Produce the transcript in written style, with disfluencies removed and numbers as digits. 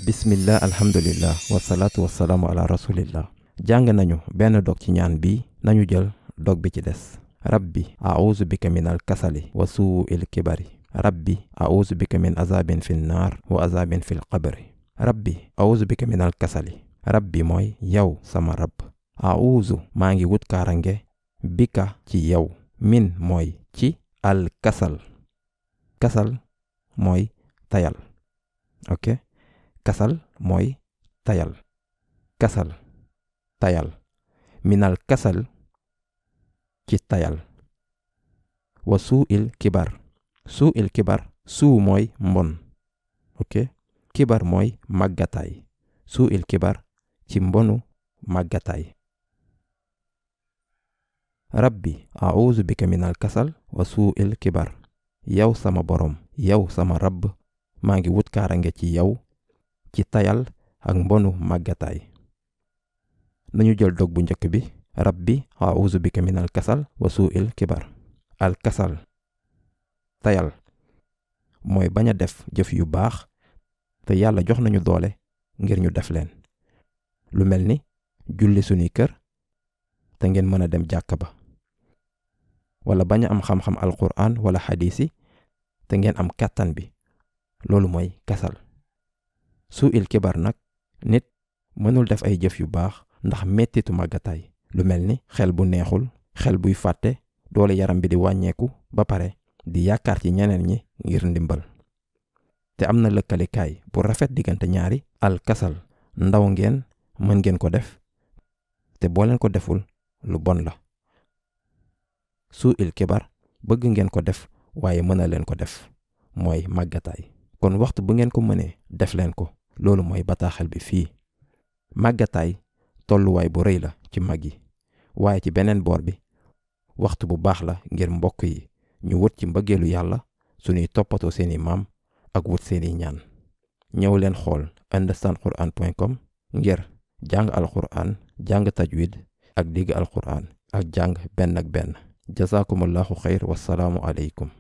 bismillah alhamdulillah wasalaatu wasalaamu ala rasulillah. jàng nañu benn dog ci ñaan bi, nañu jël dog bi ci des. rabbi a'uuzu bika min al kasali wa suu'il kibari. rabbi a'uuzu bika min azabin fil naar wa azabin fil qabri. rabbi a'uuzu bika min al kasali. rabbi mooy yow sama rab. a'uuzu maa ngi wut kaarange bika ci yow. min mooy ci al kasal. kasal mooy tayal. ok kasal mooy tayal. kasal tayal. minal kasal ci tayal. wa suu'il kibar. suu'il kibar suu mooy mbon. ok kibar mooy màggataay. suu'il kibar ci mbonu màggataay. rabbi a'uuzu bika minal kasal wa suu'il kibar. yow sama borom, yow sama rabb, maa ngi wut kaarange ci yow ci tayal ak mbonu màggataay. nañu jël dog bu njëkk bi. rabbi a'uuzu bika minal kasal wa suu'il kibar. al kasal tayal mooy bañ a def jëf yu baax te yàlla jox nañu doole ngir ñu def leen, lu mel ni julli sunuy kër te ngeen mën a dem jàkka ba, wala bañ a am xam-xam alquran wala xadiisi te ngeen am kàttan bi, loolu mooy kasal. suu'il kibar nag nit mënul def ay jëf yu baax ndax mettitu màggataay, lu mel ni xel bu neexul, xel buy fàtte, doole yaram bi di wàññeeku ba pare di yaakaar ci ñeneen ñi ngir ndimbal. te am na lëkkalikaay bu rafet diggante ñaari. al kasal ndaw ngeen, mën ngeen ko def, te boo leen ko deful lu bon la. suu'il kibar bëgg ngeen ko def waaye mën leen ko def, mooy màggataay. kon waxtu bu ngeen ko mënee def leen ko, loolu mooy bataaxal bi fii. màggataay tolluwaay bu rëy la ci mag yi, waaye ci beneen boor bi waxtu bu baax la ngir mbokk yi ñu wut ci mbëggeelu yàlla suñuy toppatoo seeni maam ak wut seeni ñaan. ñëw leen xool understandquran.com ngir jàng alquran, jàng tajwid ak digg alquran ak jàng benn ak benn. jazakumullahu xayr wassalaamu aleykum.